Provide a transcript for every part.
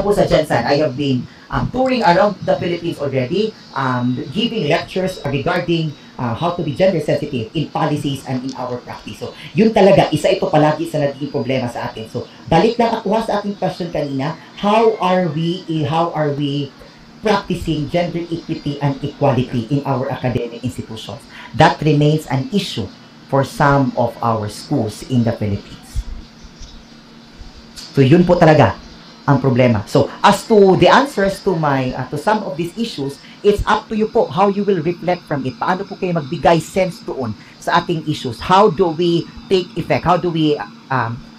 po sa Jensen, I have been touring around the Philippines already, giving lectures regarding how to be gender sensitive in policies and in our practice. So, yun talaga, isa ito palagi sa naging problema sa atin. So, balik lang ako sa ating question kanina, how are we practicing gender equity and equality in our academic institutions? That remains an issue for some of our schools in the Philippines. So, yun po talaga ang problema. So, as to the answers to to some of these issues, it's up to you po how you will reflect from it. Paano po kayo magbigay sense doon sa ating issues? How do we take effect? How do we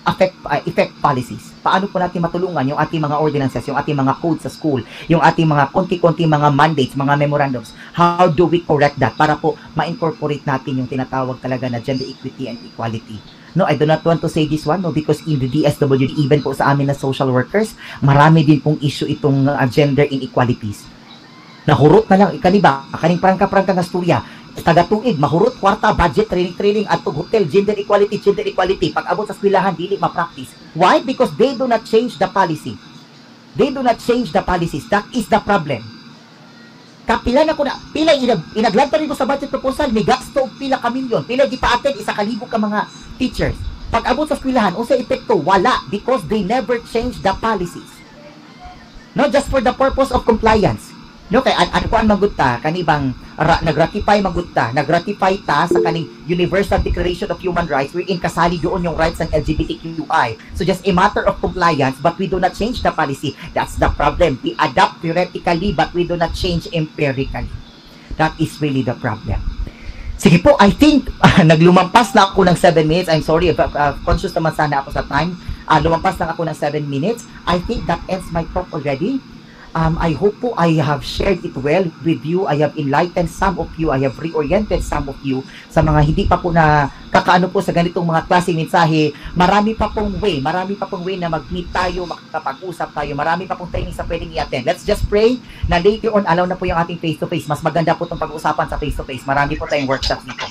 affect policies? Paano po natin matulungan yung ating mga ordinances, yung ating mga codes sa school, yung ating mga konti-konti mga mandates, mga memorandums? How do we correct that para po ma-incorporate natin yung tinatawag talaga na gender equity and equality? No, I do not want to say this one, no, because in the DSWD, even po sa amin na social workers, marami din pong issue itong gender inequalities. Nahurot na lang, ikaniba, kaning prangka-prangka nga storya, taga-tuig, mahurot, kwarta, budget, training, at hotel, gender equality. Pag abot sa eskwelahan, dili ma-practice. Why? Because they do not change the policy. They do not change the policies. That is the problem. Kapila na ko na, pila inaglanta rin ko sa budget proposal, may gasto pila ka milyon, pila gipaaten, 1,000 ka mga teachers. Pag abot sa eskwelahan, unsa epekto? Wala, because they never change the policies. No, just for the purpose of compliance. No, kay ano ko ang magutta kanibang nagratify ta sa kaning Universal Declaration of Human Rights wherein kasali doon yung rights ng LGBTQI. So just a matter of compliance, but we do not change the policy. That's the problem. We adapt theoretically, but we do not change empirically. That is really the problem. Sige po, I think naglumampas na ako ng 7 minutes. I'm sorry, conscious naman sana ako sa time. Lumampas na ako ng 7 minutes. I think that ends my talk already. I hope po I have shared it well with you. I have enlightened some of you. I have reoriented some of you sa mga hindi pa po na kakaano po sa ganitong mga klaseng mensahe. Marami pa pong way na mag-meet tayo, makakapag-usap tayo. Marami pa pong training sa pwedeng i-attend. Let's just pray na later on, allow na po yung ating face-to-face. Mas maganda po itong pag-usapan sa face-to-face. Marami po tayong workshops dito.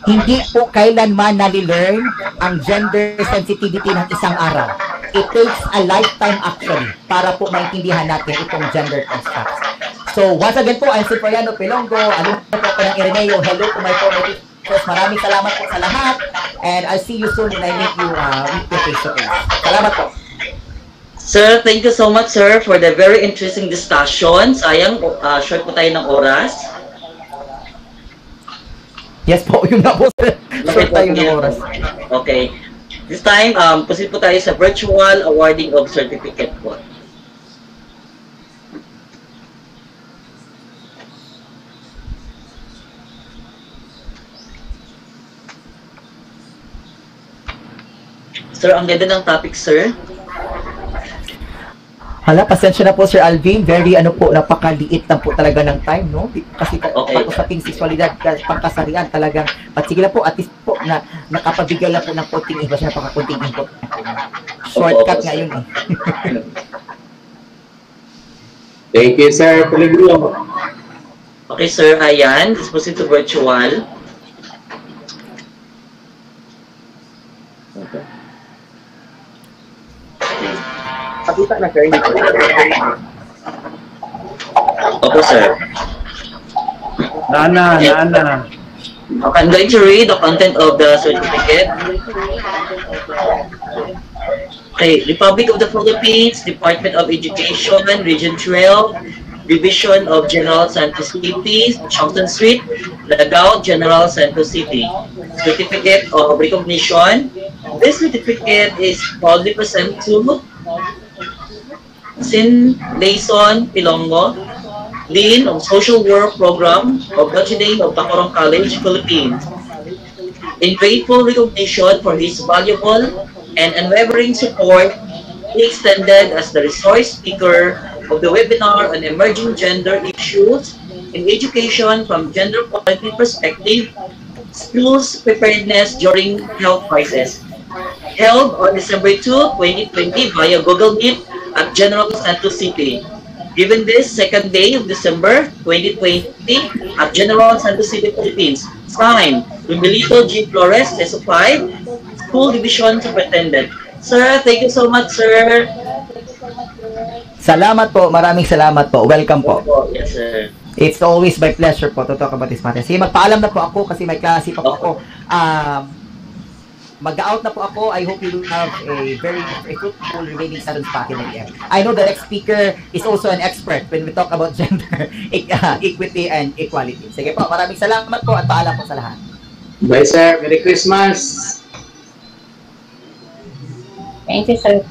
Hindi po kailanman nali-learn ang gender sensitivity ng isang araw. It takes a lifetime actually para po maintindihan natin itong gender constructs. So once again po, I'm Cipriano Pelongo, alumno po ako ng Ireneo. Hello to my former teachers. Maraming salamat po sa lahat. And I'll see you soon when I meet you with face-to-face. Salamat po. Sir, thank you so much, sir, for the very interesting discussion. Sayang, short po tayo ng oras. Yes po, yun na po, sir. Short tayo ng oras. Okay. This time, proceed po tayo sa virtual awarding of certificate po. Sir, ang ganda ng topic, sir. Hala, pasensya na po, Sir Alvin. Very, napakaliit lang po talaga ng time, no? Kasi pag-usaping sexualidad, pangkasarian talagang, at sige lang po, at least po, na nakapabigay lang po ng konting iba siya, napakakunting input. Shortcut nga yun, eh. Thank you, Sir Pellegrini. Okay, sir, ayan. Let's proceed to virtual. Okay. Pakita na, sir. Opo, sir. Nana. Okay, I'm going to read the content of the certificate. Okay, Republic of the Philippines, Department of Education, Region 12, Division of General Santos City, Chongton Street, Lagao, General Santos City. Certificate of Recognition. This certificate is proudly presented to Sin Layson Pilongo, Dean of Social Work Program of Bachelor of Tacorong College, Philippines. In grateful recognition for his valuable and unwavering support, he extended as the resource speaker of the webinar on emerging gender issues in education from gender equality perspective, schools preparedness during health crisis, held on December 2, 2020 via Google Meet at General Santos City. Given this second day of December 2020 at General Santos City, Philippines. Signed, Rumilito G. Flores, SO5, School Division Superintendent. Sir, thank you so much, sir. Salamat po, maraming salamat po. Welcome po. Yes, sir. It's always my pleasure po to talk about this matter. Sige, magpaalam na po ako kasi may klase pa po ako. Mag-out na po ako. I hope you will have a very fruitful remaining sessions pa atin again. I know the next speaker is also an expert when we talk about gender equity and equality. Sige po, maraming salamat po at paalam po sa lahat. Bye, sir. Merry Christmas. Thank you, sir.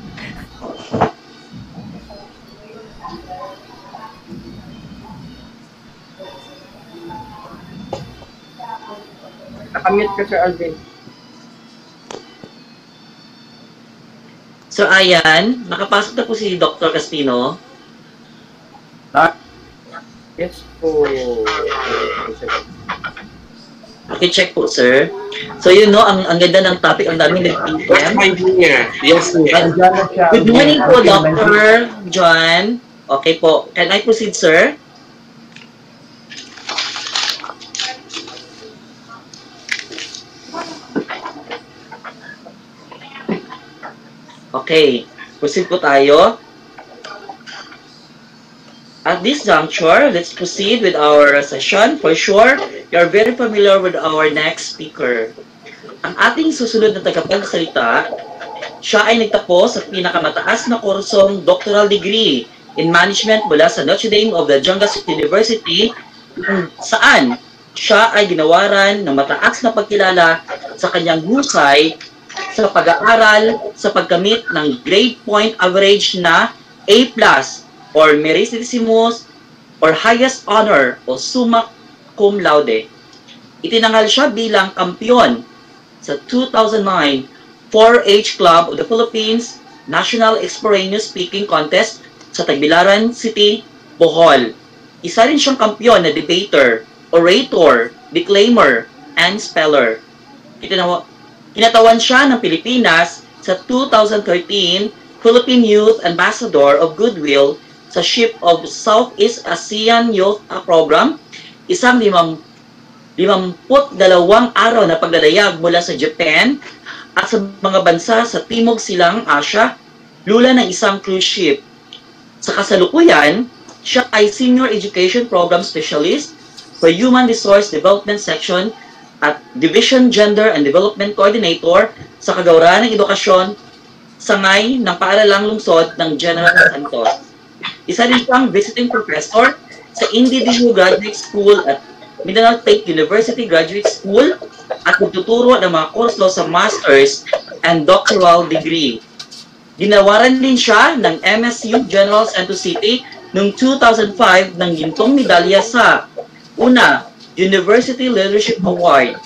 Nakamute ka, Sir Alvin. So, ayan. Nakapasok na po si Dr. Castino. Yes po. Check po, sir. So, yun, no, ang ganda ng topic, ang dami nag-PM. Yes, sir. Good morning po, Dr. John. Okay po. Can I proceed, sir? Okay, proceed po tayo. At this juncture, let's proceed with our session. For sure, you are very familiar with our next speaker. Ang ating susunod na tagapagsalita, siya ay nagtapos sa pinakamataas na kursong doctoral degree in management mula sa Notre Dame of the Jungas University, kung saan siya ay ginawaran ng mataas na pagkilala sa kanyang husay sa pag-aaral sa pagkamit ng grade point average na A+ or Meritorissimus or highest honor o summa cum laude. Itinanghal siya bilang kampiyon sa 2009 4H Club of the Philippines National Extemporaneous Speaking Contest sa Tagbilaran City, Bohol. Isa rin siyang kampiyon na debater, orator, declaimer, and speller. Kinatawan siya ng Pilipinas sa 2013 Philippine Youth Ambassador of Goodwill sa Ship of Southeast Asian Youth Program, isang 52 araw na pagdadayag mula sa Japan at sa mga bansa sa Timog Silang Asya, lula ng isang cruise ship. Sa kasalukuyan, siya ay Senior Education Program Specialist for Human Resource Development Section at Division Gender and Development Coordinator sa Kagawaran ng Edukasyon, sangay ng Paaralang Lungsod ng General Santos. Isa rin siyang visiting professor sa Individual Graduate School at Mindanao State University Graduate School at nagtuturo ng mga kurso sa master's and doctoral degree. Ginawaran din siya ng MSU General Santos City noong 2005 ng gintong medalya sa una, University Leadership Award.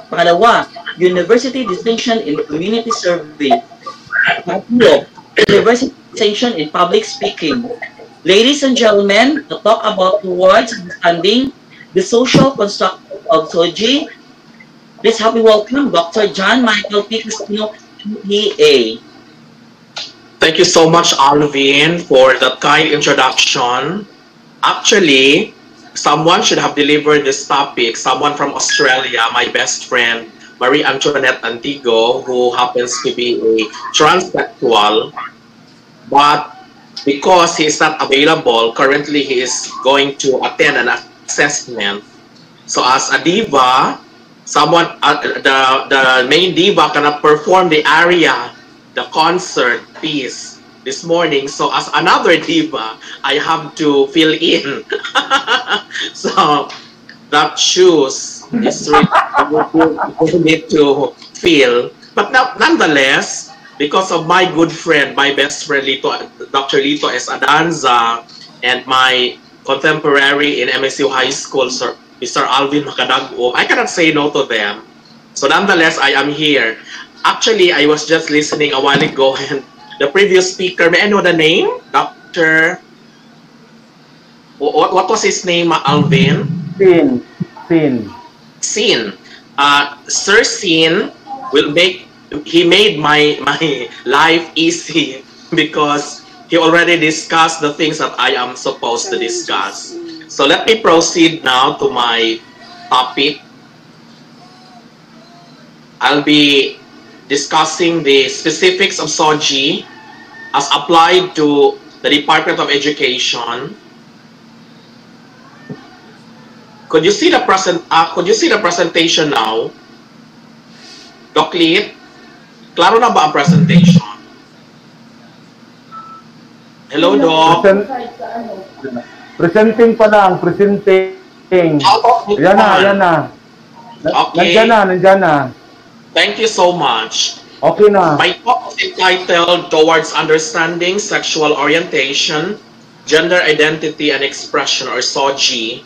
Pangalawa, University Distinction in Community Service. Pangatlo, University Distinction in Public Speaking. Ladies and gentlemen, to talk about towards understanding the social construct of SOGI, please help me welcome Dr. John Michael P. Castino, PA. Thank you so much, Alvin, for that kind introduction. Actually, someone should have delivered this topic. Someone from Australia, my best friend, Marie Antoinette Antigo, who happens to be a transsexual. But because he is not available, currently he is going to attend an assessment. So as a diva, someone, the main diva cannot perform the aria, the concert piece this morning. So as another diva, I have to fill in. So that shoes is really need to fill. But nonetheless, because of my good friend, my best friend Lito, Dr. Lito S. Adanza, and my contemporary in MSU High School, Sir, Mr. Alvin Macadago, I cannot say no to them. So nonetheless, I am here. Actually, I was just listening a while ago, and the previous speaker, may I know the name? Dr. What was his name, Alvin? Sin. Sir Sin will he made my life easy because he already discussed the things that I am supposed to discuss. So let me proceed now to my topic. I'll be discussing the specifics of SOGI as applied to the Department of Education. Could you see the presentation now? Doc Lit, klaro na ba ang presentation? Hello, Doc. Presenting pa lang, presenting. Yan na. Okay. Nandiyan na. Thank you so much. Okay na. My talk is entitled Towards Understanding Sexual Orientation, Gender Identity and Expression, or SOGI,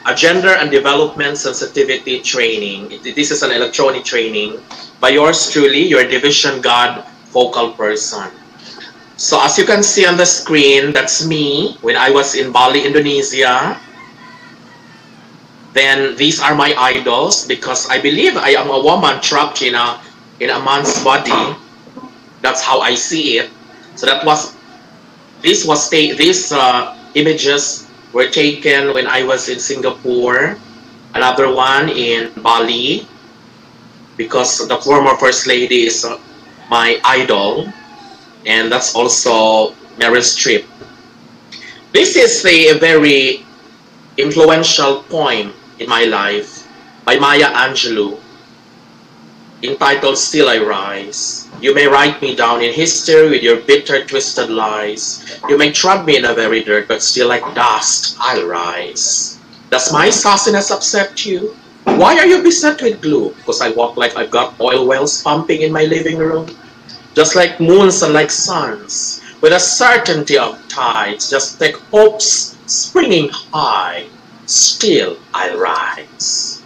a Gender and Development Sensitivity Training. This is an electronic training by yours truly, your Division God focal person. So as you can see on the screen, that's me when I was in Bali, Indonesia. Then these are my idols because I believe I am a woman trapped in a man's body. That's how I see it. So these images were taken when I was in Singapore. Another one in Bali because the former First Lady is my idol. And that's also Meryl Streep. This is a very influential poem in my life by Maya Angelou, entitled Still I Rise. You may write me down in history with your bitter, twisted lies. You may trod me in the very dirt, but still like dust I'll rise. Does my sassiness upset you? Why are you beset with glue? Because I walk like I've got oil wells pumping in my living room. Just like moons and like suns, with a certainty of tides, just like hopes springing high, still I'll rise.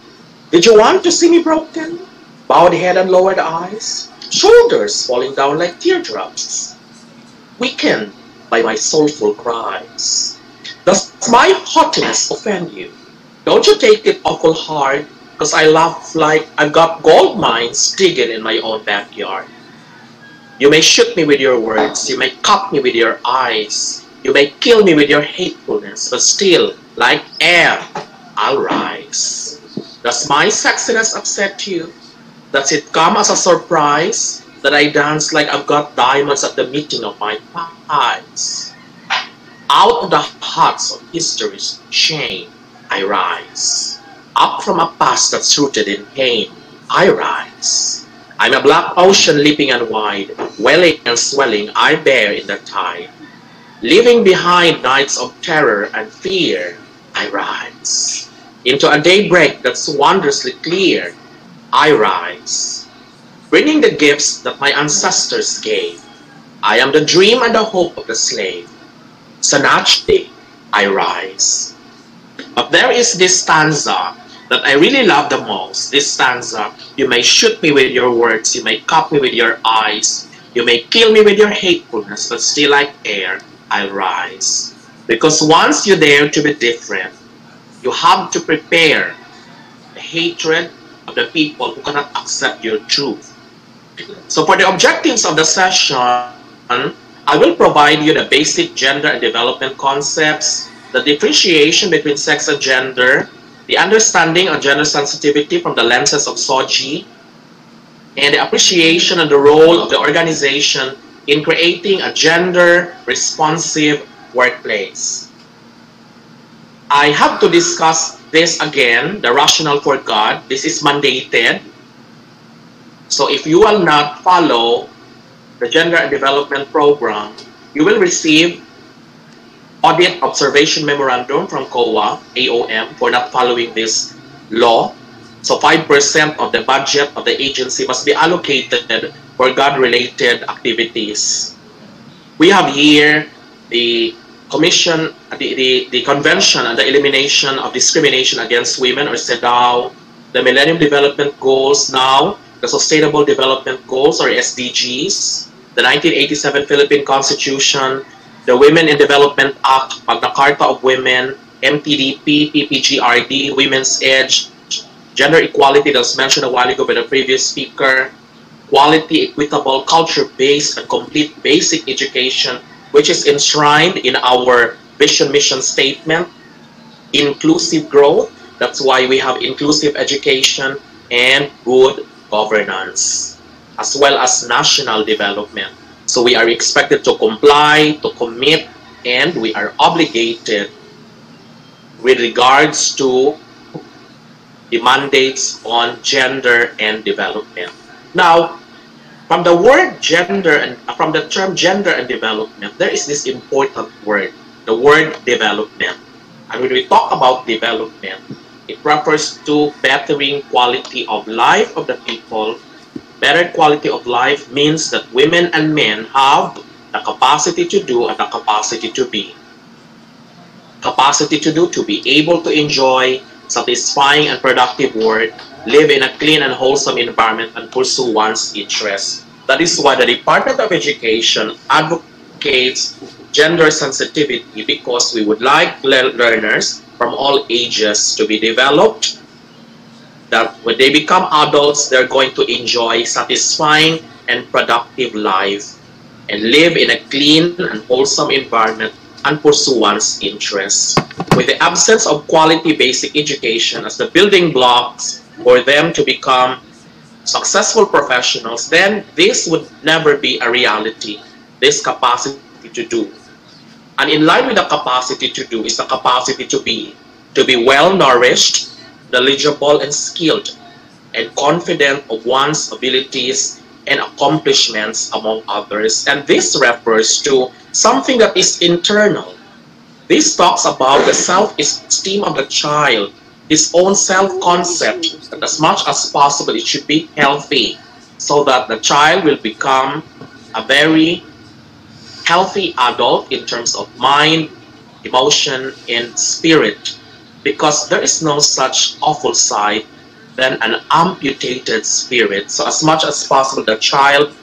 Did you want to see me broken? Bowed head and lowered eyes, shoulders falling down like teardrops, weakened by my soulful cries. Does my haughtiness offend you? Don't you take it awful hard, because I laugh like I've got gold mines digging in my own backyard. You may shoot me with your words, you may cut me with your eyes, you may kill me with your hatefulness, but still, like air, I'll rise. Does my sexiness upset you? Does it come as a surprise that I dance like I've got diamonds at the meeting of my thighs? Out of the huts of history's shame, I rise. Up from a past that's rooted in pain, I rise. I'm a black ocean leaping and wide, welling and swelling I bear in the tide. Leaving behind nights of terror and fear, I rise. Into a daybreak that's wondrously clear, I rise. Bringing the gifts that my ancestors gave, I am the dream and the hope of the slave. Snatch day, I rise. But there is this stanza that I really love the most. This stanza, you may shoot me with your words, you may cut me with your eyes, you may kill me with your hatefulness, but still like air, I'll rise. Because once you dare to be different, you have to prepare the hatred of the people who cannot accept your truth. So for the objectives of the session, I will provide you the basic gender and development concepts, the differentiation between sex and gender, the understanding of gender sensitivity from the lenses of SOGI, and the appreciation of the role of the organization in creating a gender-responsive workplace. I have to discuss this again, the rationale for God. This is mandated. So if you will not follow the Gender and Development Program, you will receive Audit Observation Memorandum from COA, AOM, for not following this law. So 5% of the budget of the agency must be allocated for God-related activities. We have here the Commission, the Convention on the Elimination of Discrimination Against Women, or CEDAW, the Millennium Development Goals now, the Sustainable Development Goals, or SDGs, the 1987 Philippine Constitution, the Women in Development Act, Magna Carta of Women, MTDP, PPGRD, Women's Edge, gender equality that was mentioned a while ago by the previous speaker, quality, equitable, culture-based, and complete basic education, which is enshrined in our vision mission statement, inclusive growth. That's why we have inclusive education and good governance, as well as national development. So we are expected to comply, to commit, and we are obligated with regards to the mandates on gender and development. Now, from the word gender and from the term gender and development, there is this important word, the word development. And when we talk about development, it refers to bettering quality of life of the people. Better quality of life means that women and men have the capacity to do and the capacity to be. Capacity to do, to be able to enjoy satisfying and productive work, live in a clean and wholesome environment, and pursue one's interests. That is why the Department of Education advocates gender sensitivity, because we would like learners from all ages to be developed, that when they become adults, they're going to enjoy satisfying and productive life and live in a clean and wholesome environment and pursue one's interests. With the absence of quality basic education as the building blocks for them to become successful professionals, then this would never be a reality, this capacity to do. And in line with the capacity to do is the capacity to be well nourished, knowledgeable and skilled, and confident of one's abilities and accomplishments among others. And this refers to something that is internal. This talks about the self-esteem of the child, his own self-concept, that as much as possible it should be healthy, so that the child will become a very healthy adult in terms of mind, emotion, and spirit. Because there is no such awful sight than an amputated spirit. So as much as possible, the child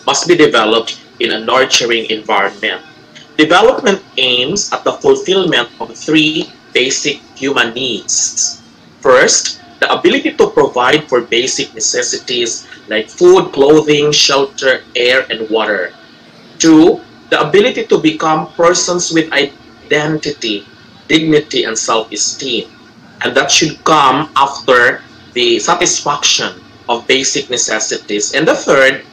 must be developed in a nurturing environment. Development aims at the fulfillment of three basic human needs. First, the ability to provide for basic necessities like food, clothing, shelter, air, and water. Two, the ability to become persons with identity, dignity, and self-esteem. And that should come after the satisfaction of basic necessities. And the third,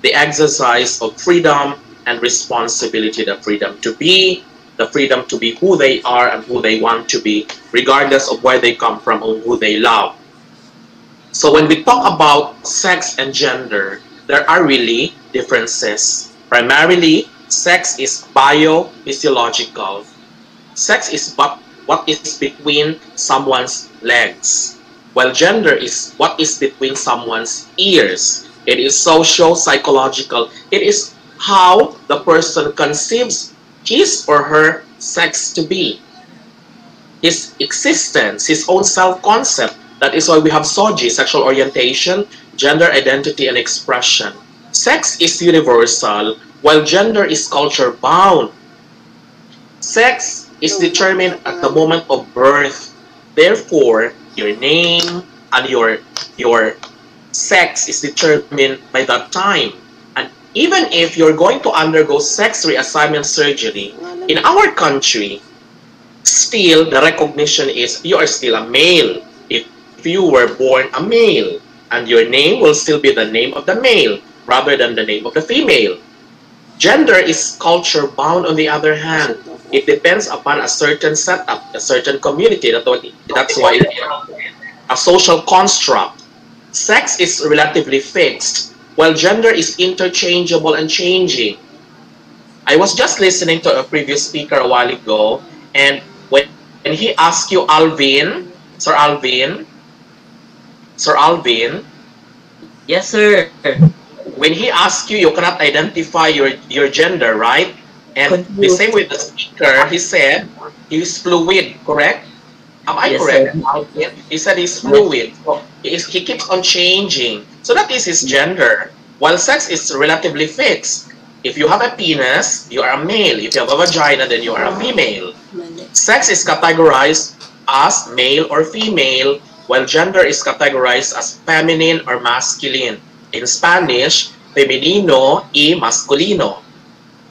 the exercise of freedom and responsibility, the freedom to be who they are and who they want to be, regardless of where they come from or who they love. So when we talk about sex and gender, there are really differences. Primarily, sex is biophysiological. Sex is what is between someone's legs, while gender is what is between someone's ears. It is social, psychological. It is how the person conceives his or her sex to be. His existence, his own self-concept. That is why we have SOGI, sexual orientation, gender identity, and expression. Sex is universal, while gender is culture-bound. Sex is determined at the moment of birth. Therefore, your name and your sex is determined by that time. And even if you're going to undergo sex reassignment surgery, in our country, still the recognition is you are still a male. If you were born a male, and your name will still be the name of the male rather than the name of the female. Gender is culture bound on the other hand. It depends upon a certain setup, a certain community. That's why a social construct. Sex is relatively fixed, while gender is interchangeable and changing. I was just listening to a previous speaker a while ago, and when he asked you, Sir Alvin, Yes, sir. when he asked you, you cannot identify your gender, right? And the same with the speaker, he said he's fluid, correct? Am I Yes, correct? sir. He said he's fluid. So he keeps on changing. So that is his gender. While sex is relatively fixed. If you have a penis, you are a male. If you have a vagina, then you are a female. Sex is categorized as male or female, while gender is categorized as feminine or masculine. In Spanish, femenino y masculino.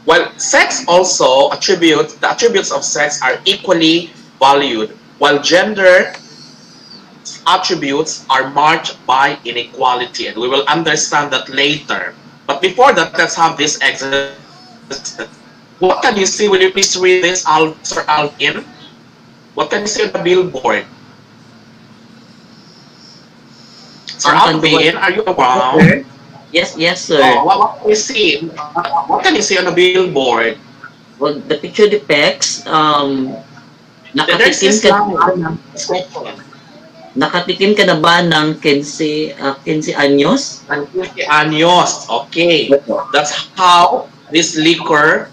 While sex also the attributes of sex are equally valued, while gender attributes are marked by inequality, and we will understand that later. But before that, let's have this exercise. What can you see? Will you please read this, Sir Alvin? What can you see on the billboard? Sir Alvin, are you around? Yes, yes, sir. Oh, what can you see? What can you see on the billboard? Well, the picture depicts There's nakatikim this ka line. nakatikim ka na ba ng 15 anyos? And 50 anyos. Okay. That's how this liquor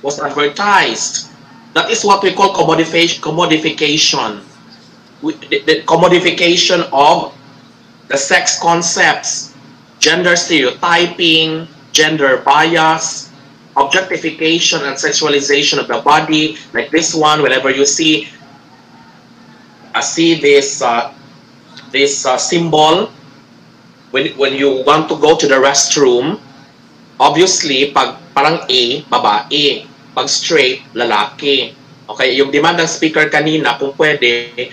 was advertised. That is what we call commodification. The commodification of the sex concepts, gender stereotyping, gender bias, objectification and sexualization of the body. Like this one, whenever you see this symbol, when you want to go to the restroom, obviously, pag parang A, babae. Pag straight, lalaki. Okay, yung demand ng speaker kanina, kung pwede,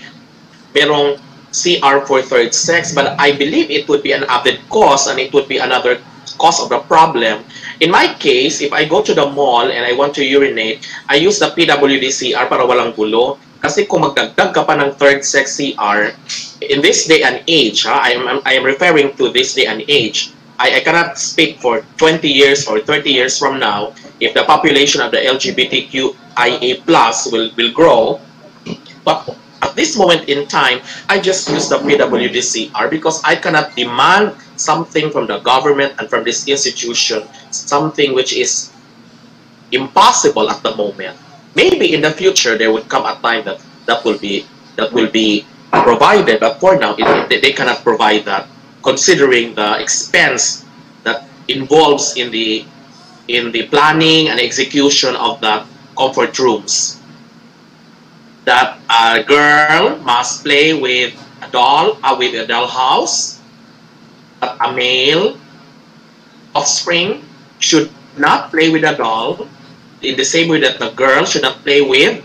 merong CR for third sex, but I believe it would be an added cost and it would be another cause of the problem. In my case, if I go to the mall and I want to urinate, I use the PWD CR para walang gulo. Kasi kung magdagdag ka pa ng third sex CR, in this day and age, I am referring to this day and age, I cannot speak for 20 years or 30 years from now if the population of the LGBTQIA+ will grow. But at this moment in time, I just use the PWDCR because I cannot demand something from the government and from this institution, something which is impossible at the moment. Maybe in the future there would come a time that will be provided, but for now they cannot provide that, considering the expense that involves in the planning and execution of the comfort rooms. That a girl must play with a doll, with a dollhouse. That a male offspring should not play with a doll in the same way that the girl should not play with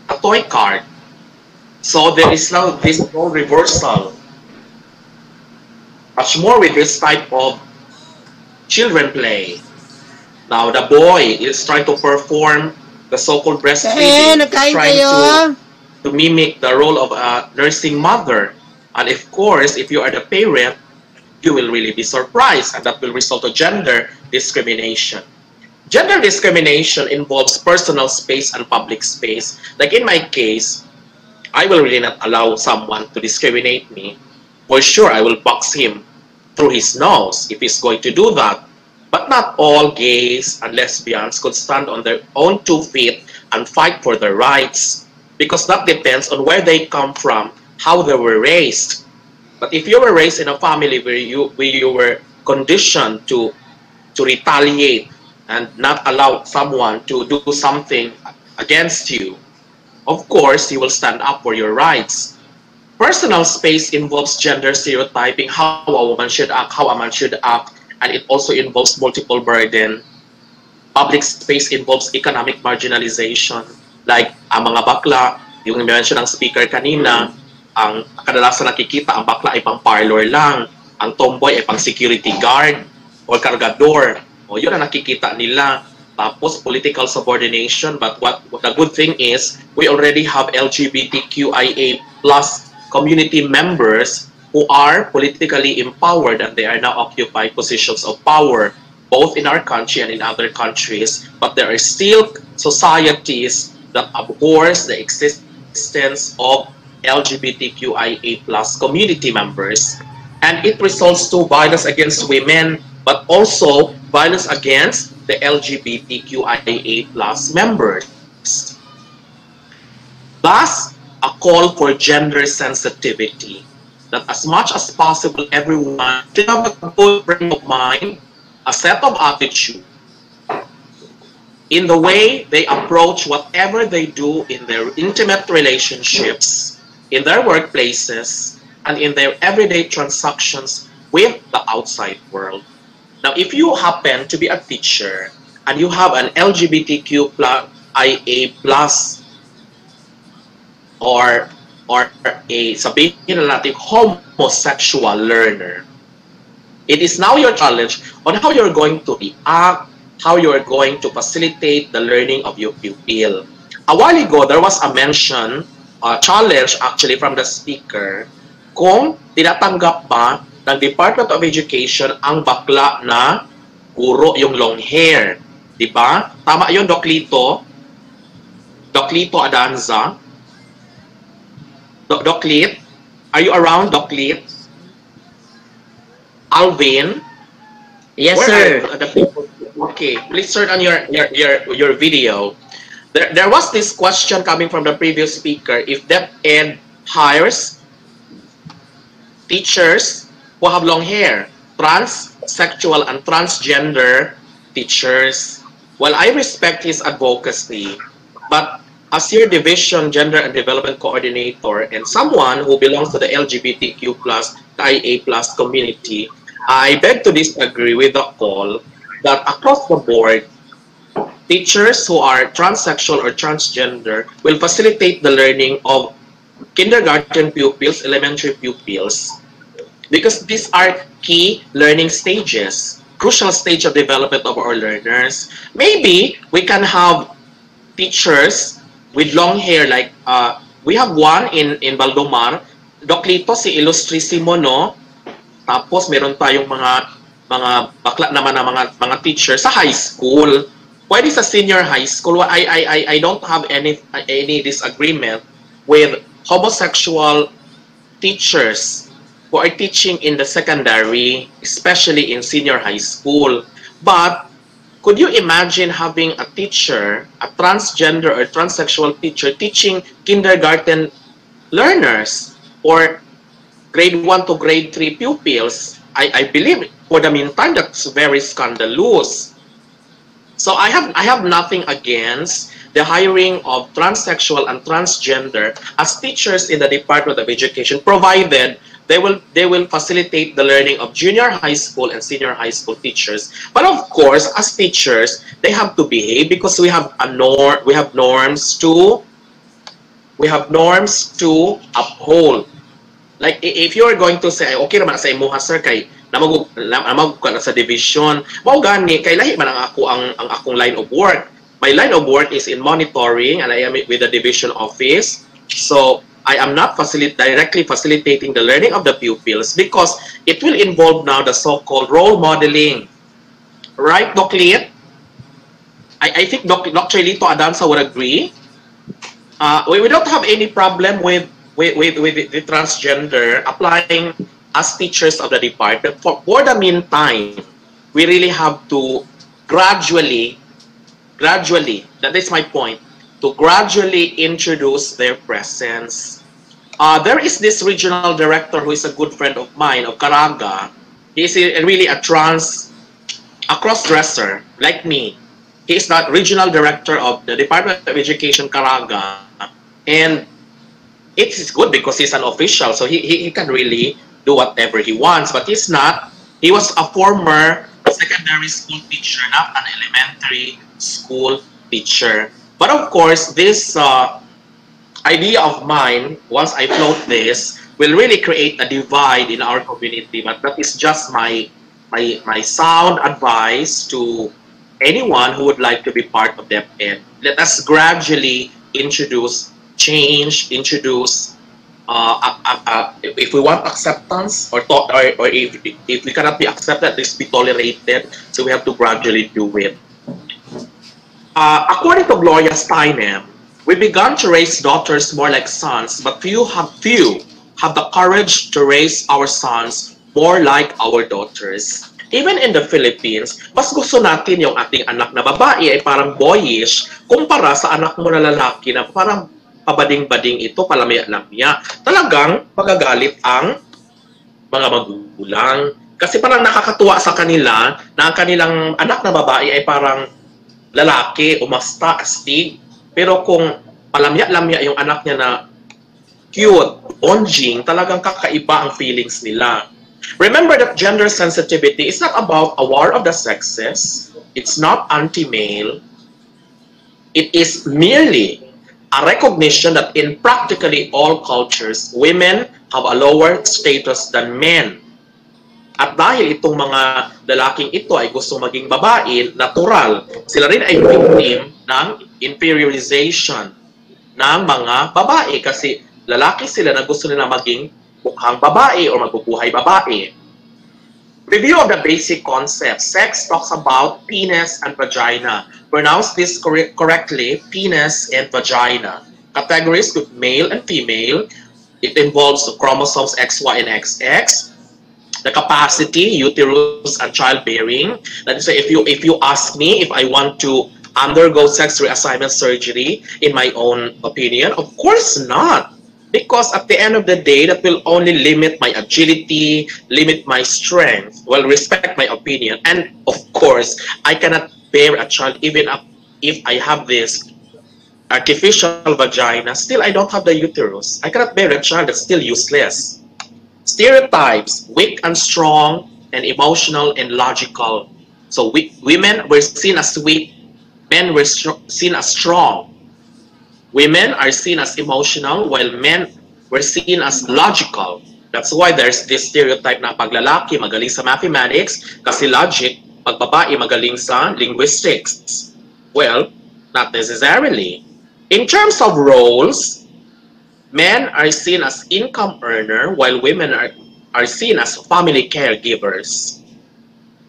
a toy card. So there is now this whole reversal. Much more with this type of children play. Now the boy is trying to perform the so-called breastfeeding, trying to mimic the role of a nursing mother. And of course, if you are the parent, you will really be surprised, and that will result to gender discrimination. Gender discrimination involves personal space and public space. Like in my case, I will really not allow someone to discriminate me. For sure, I will box him through his nose if he's going to do that. But not all gays and lesbians could stand on their own 2 feet and fight for their rights, because that depends on where they come from, how they were raised. But if you were raised in a family where you were conditioned to retaliate and not allow someone to do something against you, of course you will stand up for your rights. Personal space involves gender stereotyping, how a woman should act, how a man should act, and it also involves multiple burden. Public space involves economic marginalization. Like ang mga bakla, yung mention ng speaker kanina, ang kadalasan nakikita, ang bakla ay pang parlor lang, ang tomboy ay pang security guard or kargador. O yun ang nakikita nila. Tapos political subordination, but what the good thing is, we already have LGBTQIA+ community members who are politically empowered, and they are now occupying positions of power, both in our country and in other countries. But there are still societies that abhors the existence of LGBTQIA+ community members. And it results to violence against women, but also violence against the LGBTQIA+ members. Thus, a call for gender sensitivity, that as much as possible, everyone should have a good frame of mind, a set of attitude in the way they approach whatever they do in their intimate relationships, in their workplaces, and in their everyday transactions with the outside world. Now, if you happen to be a teacher and you have an LGBTQIA+ or a, sabihin na natin, homosexual learner, It is now your challenge on how you're going to react, how you're going to facilitate the learning of your pupil. A while ago, there was a mention, challenge actually from the speaker, kung tinatanggap ba ng Department of Education ang bakla na guro yung long hair. Diba? Tama yun, Doc Lito? Doc Lito Adanza? Doc Lit? Are you around, Doc Lit? Alvin? Yes, Where sir. are the people? Okay, please turn on your video. There was this question coming from the previous speaker. If DepEd hires teachers who have long hair, transsexual and transgender teachers, well, I respect his advocacy, but as your division gender and development coordinator and someone who belongs to the LGBTQ plus, IA plus community, I beg to disagree with the call that across the board, teachers who are transsexual or transgender will facilitate the learning of kindergarten pupils, elementary pupils, because these are key learning stages, crucial stage of development of our learners. Maybe we can have teachers with long hair, like we have one in Baldomar, Doc Lito, si Illustrissimo, no? Tapos meron tayong mga bakla naman na mga teacher sa high school. Pwede sa senior high school. I don't have any disagreement with homosexual teachers who are teaching in the secondary, especially in senior high school. But could you imagine having a teacher, a transgender or transsexual teacher, teaching kindergarten learners or grade 1 to grade 3 pupils? I believe for the meantime that's very scandalous. So I have nothing against the hiring of transsexual and transgender as teachers in the Department of Education, provided they will facilitate the learning of junior high school and senior high school teachers. But of course, as teachers, they have to behave because we have norms to uphold. Like if you are going to say, okay naman sa imuha sir kay namag ka na sa division, mao gani kay lahi man ang akong line of work. My line of work is in monitoring and I am with the division office. So I am not directly facilitating the learning of the pupils because it will involve now the so-called role modeling. Right, Doc Lit? I think Dr. Lito Adanza would agree. We don't have any problem with the transgender applying as teachers of the department. For the meantime, we really have to gradually, that is my point, to gradually introduce their presence. There is this regional director who is a good friend of mine, of Caraga. He is really a cross-dresser, like me. He is not regional director of the Department of Education, Caraga. And it is good because he's an official, so he can really do whatever he wants, but he's not. He was a former secondary school teacher, not an elementary school teacher. But of course, this idea of mine, once I float this, will really create a divide in our community. But that is just my sound advice to anyone who would like to be part of DepEd. Let us gradually introduce change, introduce if we want acceptance or if we cannot be accepted, at least be tolerated. So we have to gradually do it. According to Gloria Steinem, we began to raise daughters more like sons, but few have the courage to raise our sons more like our daughters. Even in the Philippines, mas gusto natin yung ating anak na babae ay parang boyish kumpara sa anak mo na lalaki na parang pabading-bading ito, palamya-lamya. Talagang magagalit ang mga magulang. Kasi parang nakakatuwa sa kanila na ang kanilang anak na babae ay parang lalaki, umasta, astig. Pero kung palamya-lamya yung anak niya na cute, onjing, talagang kakaiba ang feelings nila. Remember that gender sensitivity is not about a war of the sexes. It's not anti-male. It is merely a recognition that in practically all cultures, women have a lower status than men. At dahil itong mga lalaking ito ay gusto maging babae, natural, sila rin ay victim ng inferiorization ng mga babae kasi lalaki sila na gusto nila maging mukhang babae o magbubuhay babae. Review of the basic concepts. Sex talks about penis and vagina. Pronounce this correctly, penis and vagina. Categories with male and female. It involves the chromosomes XY and XX. The capacity, uterus, and childbearing. That is, if you ask me if I want to undergo sex reassignment surgery, in my own opinion, of course not. Because at the end of the day, that will only limit my agility, limit my strength. Well, respect my opinion. And of course, I cannot bear a child even if I have this artificial vagina. Still, I don't have the uterus. I cannot bear a child that's still useless. Stereotypes, weak and strong, and emotional and logical. So women were seen as weak, men were seen as strong. Women are seen as emotional while men were seen as logical. That's why there's this stereotype na pag lalaki magaling sa mathematics kasi logic, pag babae magaling sa linguistics. Well, not necessarily. In terms of roles, men are seen as income earner while women are seen as family caregivers.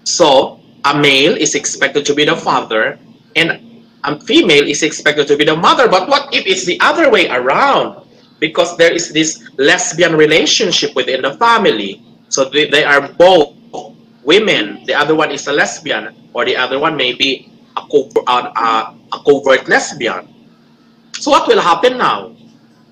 So, a male is expected to be the father and a female is expected to be the mother. But what if it's the other way around? Because there is this lesbian relationship within the family. So they are both women. The other one is a lesbian, or the other one may be a covert lesbian. So what will happen now?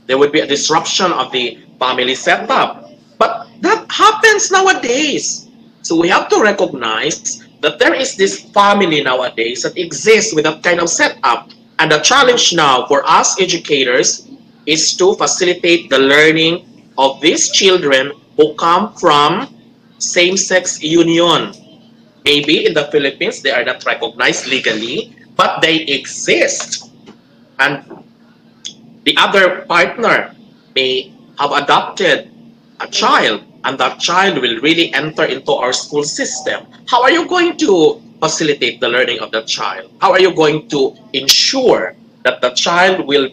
There would be a disruption of the family setup. But that happens nowadays. So we have to recognize that there is this family nowadays that exists with that kind of setup. And the challenge now for us educators is to facilitate the learning of these children who come from same-sex union. Maybe in the Philippines, they are not recognized legally, but they exist. And the other partner may have adopted a child, and that child will really enter into our school system. How are you going to facilitate the learning of that child? How are you going to ensure that the child will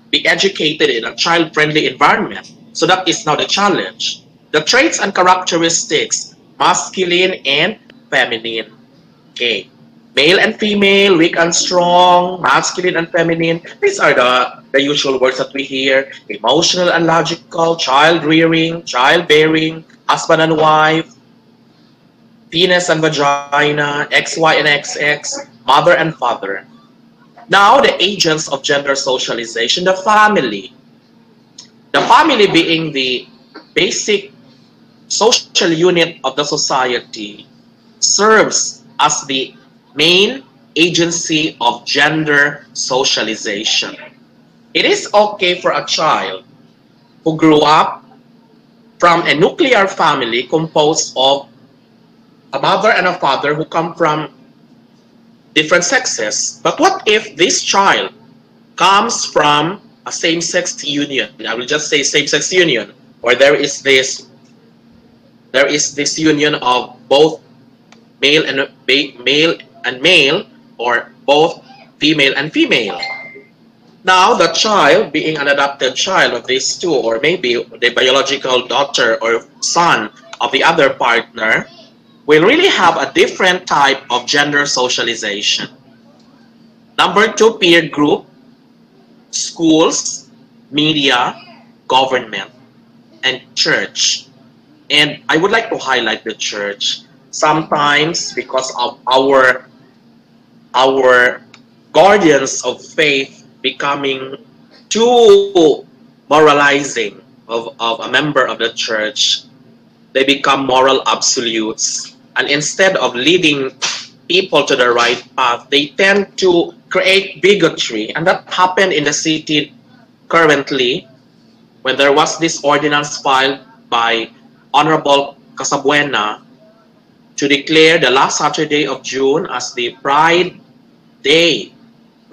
be educated in a child-friendly environment? So that is now the challenge. The traits and characteristics, masculine and feminine. Okay. Male and female, weak and strong, masculine and feminine. These are the usual words that we hear. Emotional and logical, child-rearing, childbearing, husband and wife, penis and vagina, XY and XX, mother and father. Now, the agents of gender socialization, the family. The family being the basic social unit of the society serves as the main agency of gender socialization. It is okay for a child who grew up from a nuclear family composed of a mother and a father who come from different sexes. But what if this child comes from a same-sex union? I will just say same-sex union, or there is this union of both male and male, or both female and female. Now, the child, being an adopted child of these two, or maybe the biological daughter or son of the other partner, will really have a different type of gender socialization. Number two, peer group, schools, media, government, and church. And I would like to highlight the church. Sometimes, because of our guardians of faith becoming too moralizing of a member of the church, they become moral absolutes. And instead of leading people to the right path, they tend to create bigotry. And that happened in the city currently when there was this ordinance filed by Honorable Casabuena to declare the last Saturday of June as the Pride Day.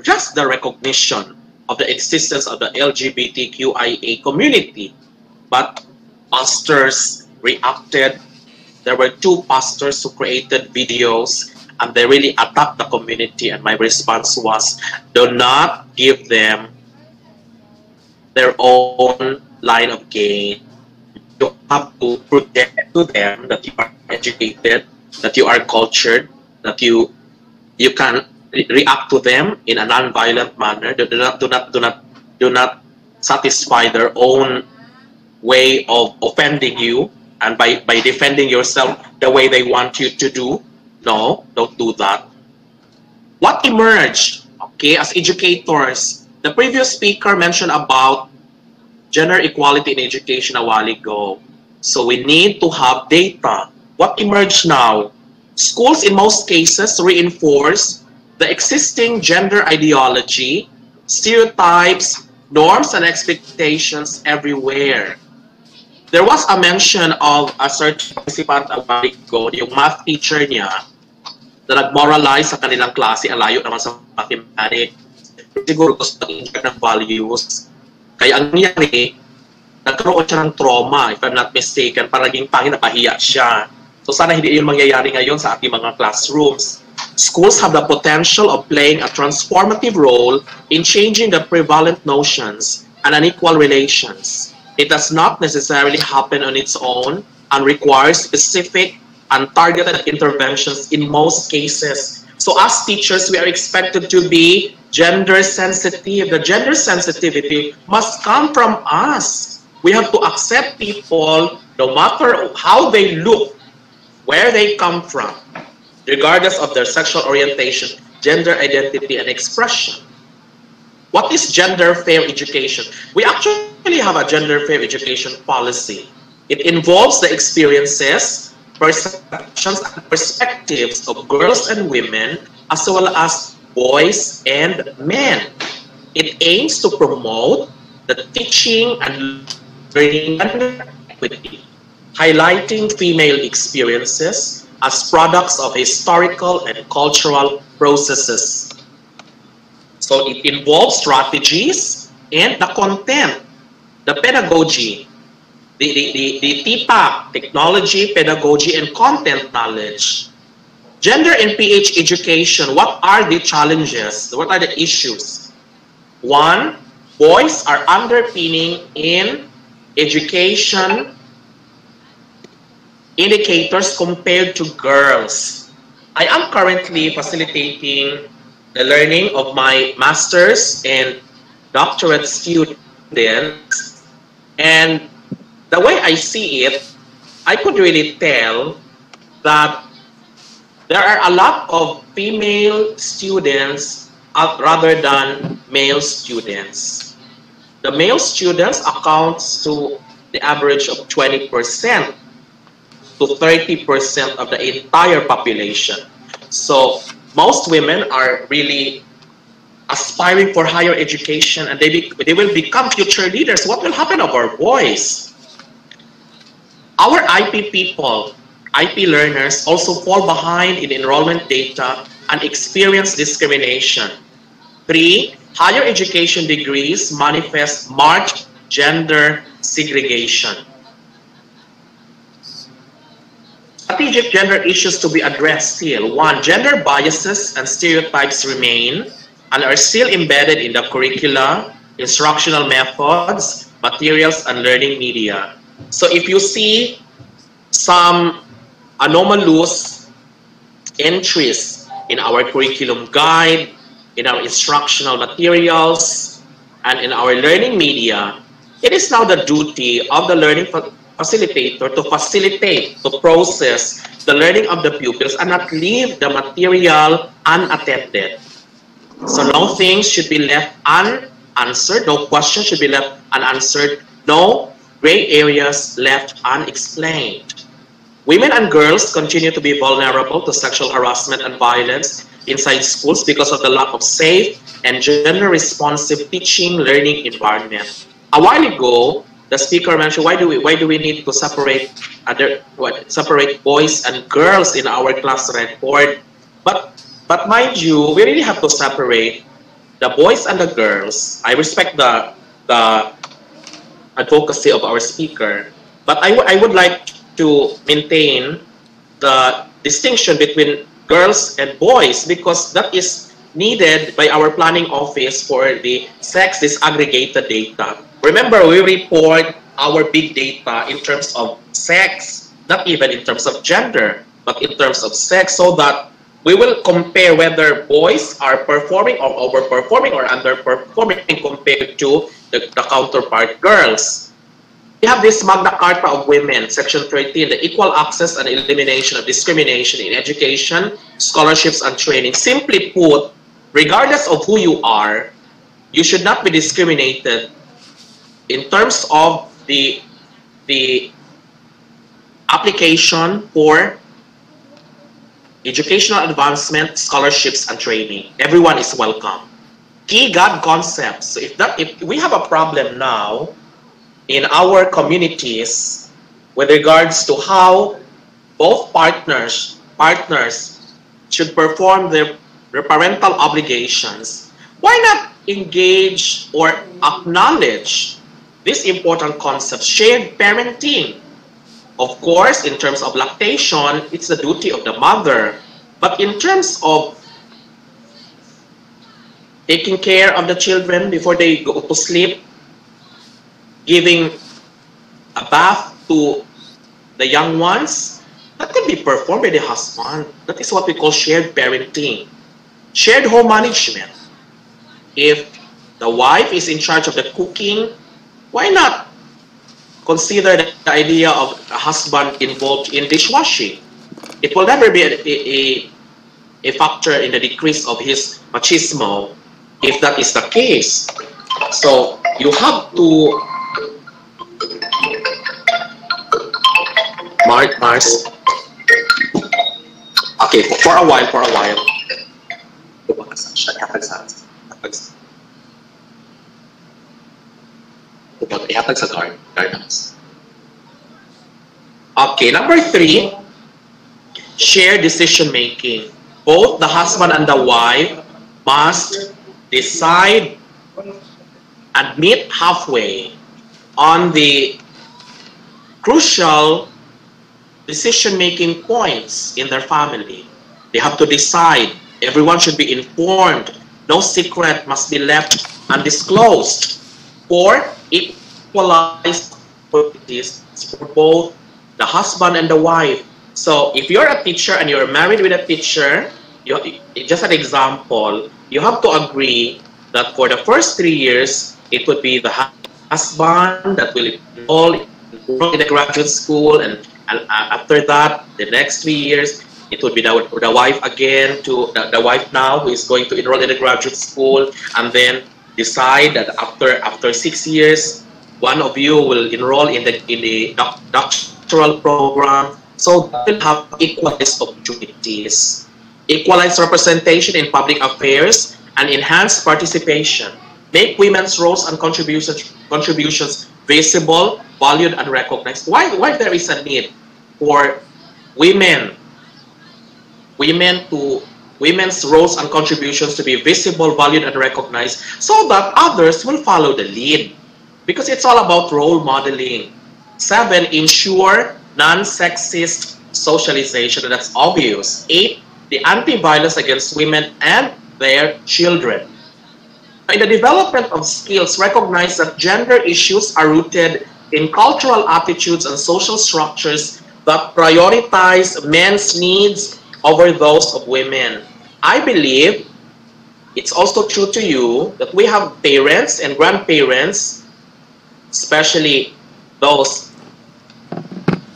Just the recognition of the existence of the LGBTQIA community. But pastors reacted there were two pastors who created videos and they really attacked the community. And my response was, do not give them their own line of gain. You have to project to them that you are educated, that you are cultured, that you can react to them in a non-violent manner. Do not satisfy their own way of offending you and by defending yourself the way they want you to do. No, don't do that. What emerged, okay, as educators? The previous speaker mentioned about gender equality in education a while ago. So we need to have data. What emerged now? Schools in most cases reinforce the existing gender ideology, stereotypes, norms, and expectations everywhere. There was a mention of a certain participant a while ago, yung math teacher niya, na nag-moralize sa kanilang klase, alayo naman sa mathematics. Siguro gusto mag-inject ng values. Kaya ang nangyari, nagkaroon siya ng trauma, if I'm not mistaken, para naging pangit na pahiya siya. So sana hindi yun mangyayari ngayon sa ating mga classrooms. Schools have the potential of playing a transformative role in changing the prevalent notions and unequal relations. It does not necessarily happen on its own and requires specific and targeted interventions in most cases. So as teachers, we are expected to be gender sensitive. The gender sensitivity must come from us. We have to accept people no matter how they look, where they come from, regardless of their sexual orientation, gender identity, and expression. What is gender fair education? We actually have a gender fair education policy. It involves the experiences, perceptions, and perspectives of girls and women, as well as boys and men. It aims to promote the teaching and learning equity, highlighting female experiences as products of historical and cultural processes. So it involves strategies and the content, the pedagogy, the TPAC, technology, pedagogy, and content knowledge. Gender and PH education, what are the challenges? What are the issues? One, boys are underpinning in education indicators compared to girls. I am currently facilitating the learning of my master's and doctorate students, and the way I see it, I could really tell that there are a lot of female students rather than male students. The male students accounts to the average of 20% to 30% of the entire population. So most women are really aspiring for higher education, and they will become future leaders. What will happen of our boys? Our IP people, IP learners also fall behind in enrollment data and experience discrimination. 3, higher education degrees manifest marked gender segregation. Strategic gender issues to be addressed still. 1, gender biases and stereotypes remain and are still embedded in the curricula, instructional methods, materials, and learning media. So if you see some anomalous entries in our curriculum guide, in our instructional materials, and in our learning media, it is now the duty of the learning facilitator to facilitate, to process the learning of the pupils and not leave the material unattended. So no things should be left unanswered, no question should be left unanswered, no gray areas left unexplained. Women and girls continue to be vulnerable to sexual harassment and violence inside schools because of the lack of safe and gender-responsive teaching learning environment. A while ago, the speaker mentioned, why do we need to separate boys and girls in our class report? But mind you, we really have to separate the boys and the girls. I respect the advocacy of our speaker, but I would like to maintain the distinction between girls and boys because that is needed by our planning office for the sex disaggregated data. Remember, we report our big data in terms of sex, not even in terms of gender, but in terms of sex, so that we will compare whether boys are performing or overperforming or underperforming compared to the counterpart girls. We have this Magna Carta of Women, Section 13, the equal access and elimination of discrimination in education, scholarships, and training. Simply put, regardless of who you are, you should not be discriminated in terms of the application for educational advancement, scholarships, and training. Everyone is welcome. Key God concepts. So if we have a problem now in our communities with regards to how both partners should perform their parental obligations, why not engage or acknowledge this important concept, shared parenting? Of course, in terms of lactation, it's the duty of the mother. But in terms of taking care of the children before they go to sleep, giving a bath to the young ones, that could be performed by the husband. That is what we call shared parenting. Shared home management. If the wife is in charge of the cooking, why not consider the idea of a husband involved in dishwashing? It will never be a factor in the decrease of his machismo if that is the case. So you have to Mars. Okay, for a while. Okay, number 3, share decision making. Both the husband and the wife must decide and meet halfway on the crucial decision-making points in their family. They have to decide. Everyone should be informed. No secret must be left undisclosed for equalized opportunities for both the husband and the wife. So if you're a teacher and you're married with a teacher, just an example, you have to agree that for the first 3 years, it would be the husband that will enroll in the graduate school, and after that, the next 3 years, it would be the wife again, to the wife now who is going to enroll in the graduate school, and then decide that after 6 years, one of you will enroll in the doctoral program. So that will have equalized opportunities, equalized representation in public affairs, and enhanced participation. Make women's roles and contributions visible, valued, and recognized. Why there is a need for women's roles and contributions to be visible, valued, and recognized, so that others will follow the lead. Because it's all about role modeling. 7, ensure non-sexist socialization. That's obvious. 8, the anti-violence against women and their children. In the development of skills, recognize that gender issues are rooted in cultural attitudes and social structures that prioritize men's needs over those of women. I believe it's also true to you that we have parents and grandparents, especially those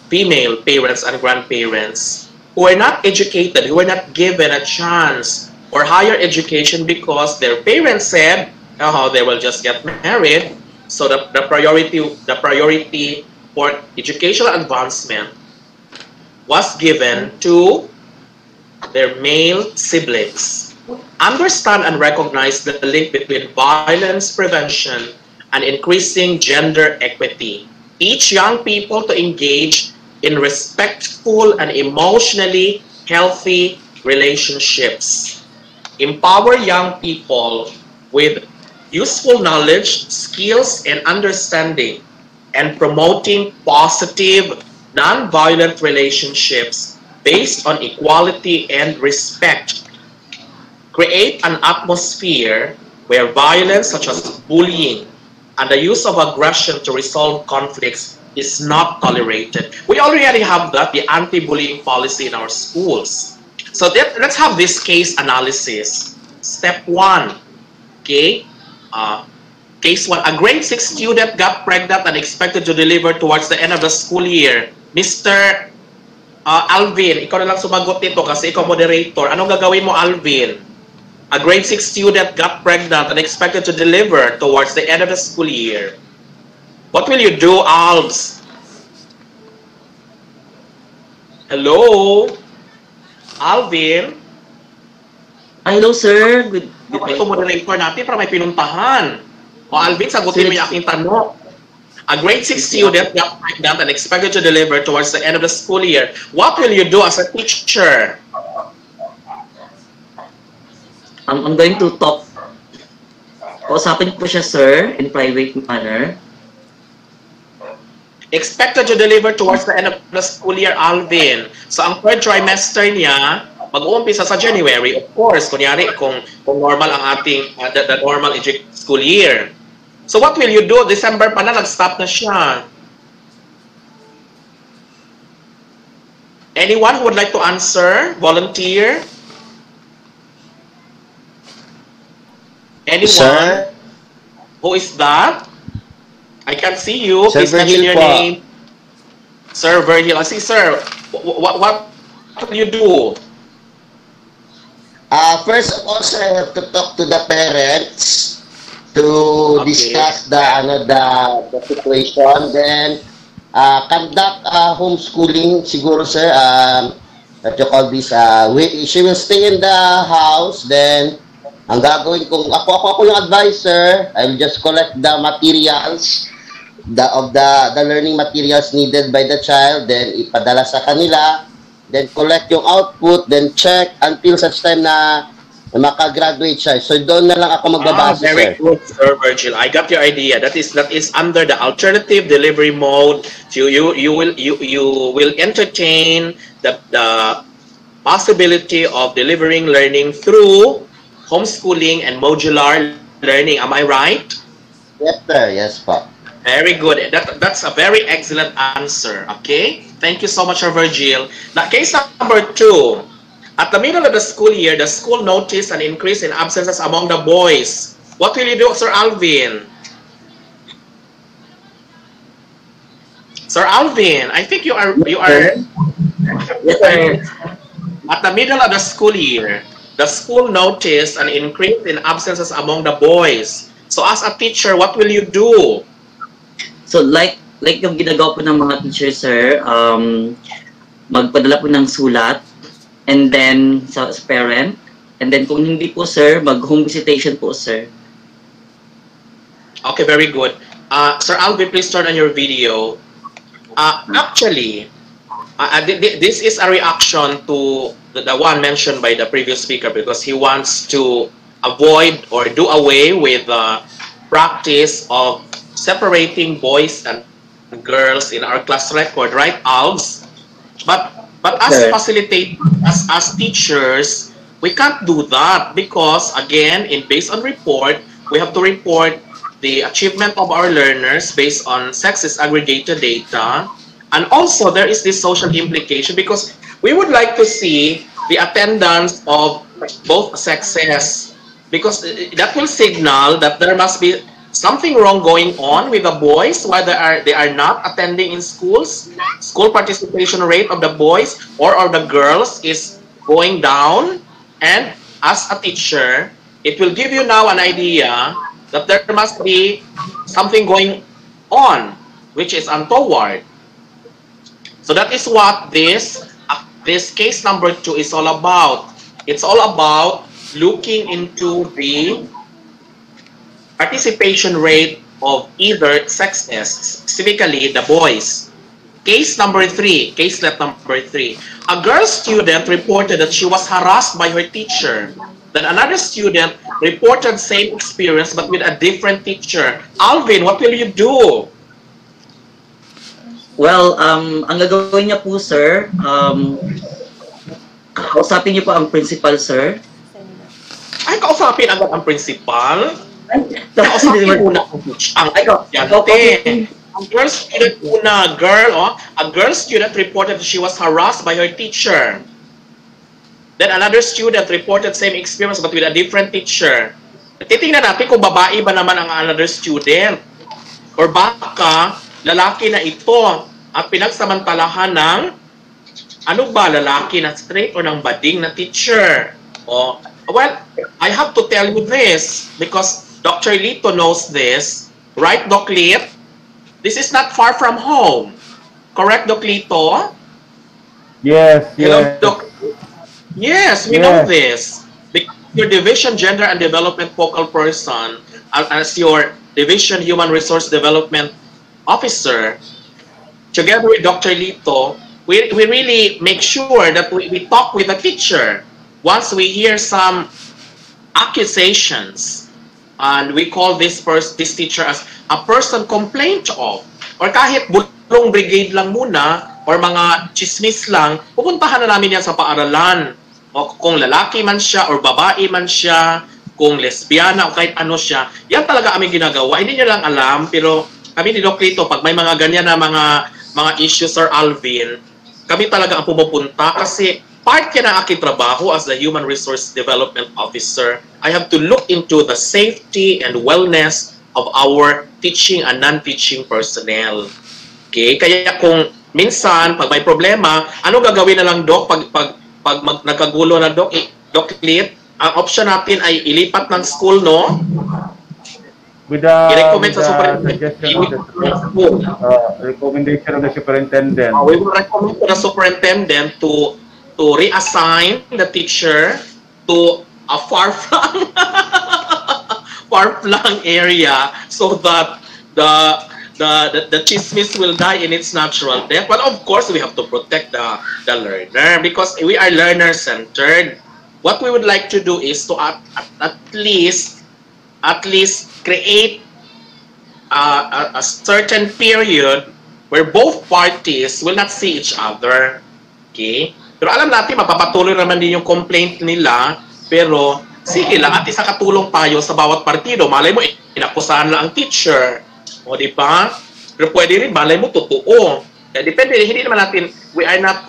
female parents and grandparents, who are not educated, who are not given a chance or higher education because their parents said, oh, they will just get married. So the priority for educational advancement was given to their male siblings. Understand and recognize the link between violence prevention and increasing gender equity. Teach young people to engage in respectful and emotionally healthy relationships. Empower young people with useful knowledge, skills, and understanding, and promoting positive, non-violent relationships based on equality and respect. Create an atmosphere where violence such as bullying and the use of aggression to resolve conflicts is not tolerated. We already have that, the anti-bullying policy in our schools. So let's have this case analysis. Step 1, okay? Case 1, a grade 6 student got pregnant and expected to deliver towards the end of the school year. Mr. Alvin, ikaw na lang sumagot nito kasi ikaw moderator. Anong gagawin mo, Alvin? A grade 6 student got pregnant and expected to deliver towards the end of the school year. What will you do, Alves? Hello? Alvin? Hello, sir. Good Ito moderator natin para may pinuntahan. O Alvin, sagutin mo yung aking tanong. A grade 6 student got pregnant and expected to deliver towards the end of the school year. What will you do as a teacher? I'm going to talk. Kausapin ko siya, sir, in private manner. Expected to deliver towards the end of the school year, Alvin. So, ang third trimester niya, mag-uumpisa sa January, of course, kunyari, kung normal ang ating, the normal school year. So, what will you do? December pa na, nag-stop na siya. Anyone who would like to answer? Volunteer? Anyone? Sir? Who is that? I can't see you. Sir Please mention your Virgil po. name. Sir Virgil. I see, sir. What will you do? First of all, sir, I have to talk to the parents to Okay. discuss the situation. Then, conduct homeschooling, siguro, sir. What you call this? She will stay in the house. Then, ang gagawin kong, ako yung advisor, I will just collect the materials, the learning materials needed by the child, then ipadala sa kanila, then collect yung output, then check until such time na makagraduate siya. So doon na lang ako magbabase, Very sir. good, Sir Virgil. I got your idea. That is under the alternative delivery mode. You will entertain the possibility of delivering learning through homeschooling and modular learning. Am I right? Yes, sir. Yes, po. Very good. That's a very excellent answer. Okay? Thank you so much, Sir Virgil. Now, case number 2. At the middle of the school year, the school noticed an increase in absences among the boys. What will you do, Sir Alvin? Sir Alvin, I think you are. Yes, sir. At the middle of the school year, the school noticed an increase in absences among the boys. So as a teacher, what will you do? So, like yung ginagawa po ng mga teachers, sir, magpadala po ng sulat, and then sa parent, and then kung hindi po, sir, mag-home visitation po, sir. Okay, very good. Sir Alvin, please turn on your video. Actually, this is a reaction to the one mentioned by the previous speaker, because he wants to avoid or do away with the practice of separating boys and girls in our class record, right, Alves? But as Sir. facilitators, as teachers, we can't do that because, again, based on report, we have to report the achievement of our learners based on sexist aggregated data. And also, there is this social implication because we would like to see the attendance of both sexes, because that will signal that there must be something wrong going on with the boys while they are not attending in schools. School participation rate of the boys or of the girls is going down. And as a teacher, it will give you now an idea that there must be something going on which is untoward. So that is what this case number 2 is all about. It's all about looking into the participation rate of either sexes, specifically the boys. Caselet number 3. A girl student reported that she was harassed by her teacher. Then another student reported same experience but with a different teacher. Alvin, what will you do? Well, ang gagawin niya po, sir, Kausapin niyo po ang principal, sir. Ay, kausapin agad ang principal. Tapos Kausapin hindi muna ang estudyante. Ang girl student una, a girl student reported that she was harassed by her teacher. Then another student reported same experience but with a different teacher. Titingnan natin kung babae ba naman ang another student. Or baka lalaki na ito at pinagsamantalahan ng ano ba, lalaki na straight o ng bading na teacher. Oh, well, I have to tell you this because Dr. Lito knows this. Right, Doc Lit? This is not far from home. Correct, Doc Lito? Yes, Hello, yes. Doc. Yes, we know this. Because your division gender and development focal person, as your division human resource development officer, together with Dr. Lito, we really make sure that we talk with the teacher once we hear some accusations. And we call this teacher as a person complaint of. Or kahit bulong brigade lang muna, or mga chismis lang, pupuntahan na namin yan sa paaralan. O kung lalaki man siya, or babae man siya, kung lesbiana, o kahit ano siya, yan talaga aming ginagawa. Hindi nyo lang alam, pero kami ni Doc Lito, pag may mga ganyan na mga issues, Sir Alvin, kami talaga ang pumupunta kasi part yan ang aking trabaho as the Human Resource Development Officer. I have to look into the safety and wellness of our teaching and non-teaching personnel. Okay? Kaya kung minsan, pag may problema, ano gagawin na lang, Doc? Pag nagkagulo na, Doc, Doc Lit, ang option natin ay ilipat ng school, no? With the, I-recommend with sa the recommendation of the superintendent. We will recommend to the superintendent to reassign the teacher to a far-flung area so that the chismis will die in its natural death. But of course, we have to protect the learner because we are learner-centered. What we would like to do is to at least create a certain period where both parties will not see each other. Okay? Pero alam natin, mapapatuloy naman din yung complaint nila, pero sige lang, at isa katulong tayo sa bawat partido. Malay mo, inakusahan lang ang teacher. O, di ba? Pero pwede rin, malay mo, totoo. Kaya depende, hindi naman natin, we are not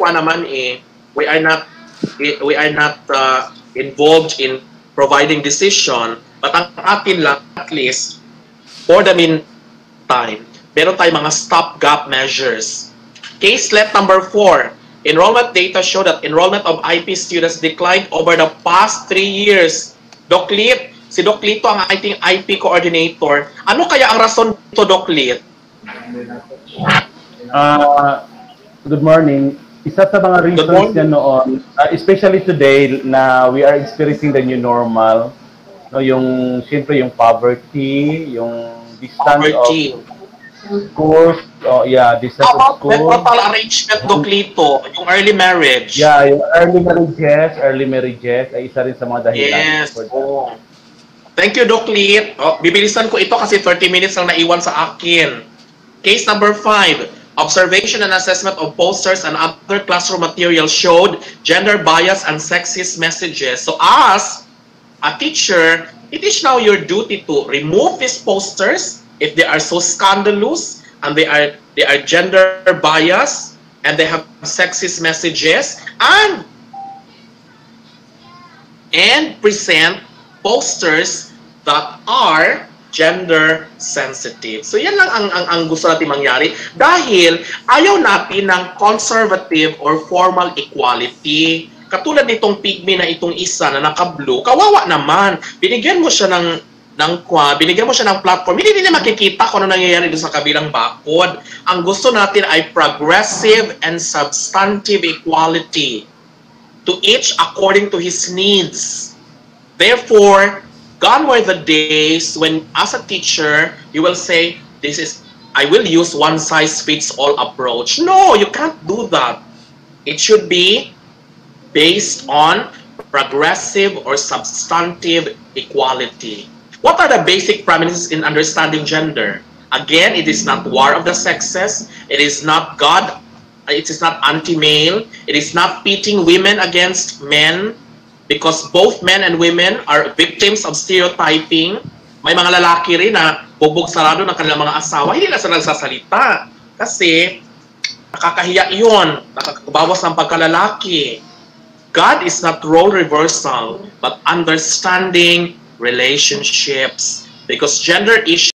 involved in providing decision, but ang atin lang, at least, for the meantime, meron tayong mga stopgap measures. Case let number 4. Enrollment data show that enrollment of IP students declined over the past 3 years. Doc Lit, si Doc Lito ang ating IP coordinator. Ano kaya ang rason nito, Doc Lit? Good morning. Isa sa mga reasons yan noon, especially today na we are experiencing the new normal, no, yung siyempre yung poverty, yung distance of schools, distance of schools. Total arrangement, Doc Lito, yung early marriage. Yeah, yung early marriages ay isa rin sa mga dahilan. Yes. Thank you, Doc Lit. Bibilisan ko ito kasi 30 minutes lang naiwan sa akin. Case number 5. Observation and assessment of posters and other classroom materials showed gender bias and sexist messages. So as a teacher, it is now your duty to remove these posters if they are so scandalous and they are gender bias and they have sexist messages, and present posters that are gender sensitive. So yan lang ang gusto natin mangyari dahil ayaw natin ng conservative or formal equality. Katulad nitong pygmy na itong isa na naka-blue, kawawa naman. Binigyan mo siya ng platform. Hindi nila makikita kung ano nangyayari doon sa kabilang bakod. Ang gusto natin ay progressive and substantive equality to each according to his needs. Therefore, gone were the days when, as a teacher, you will say, I will use one-size-fits-all approach. No, you can't do that. It should be based on progressive or substantive equality. What are the basic premises in understanding gender? Again, it is not war of the sexes. It is not God it is not anti-male. It is not pitting women against men, because both men and women are victims of stereotyping. May mga lalaki rin na bubog sarado ng kanilang mga asawa, hindi na sila nagsasalita. Kasi nakakahiya yun, nakakabawas ng pagkalalaki. God is not role reversal, but understanding relationships. Because gender issues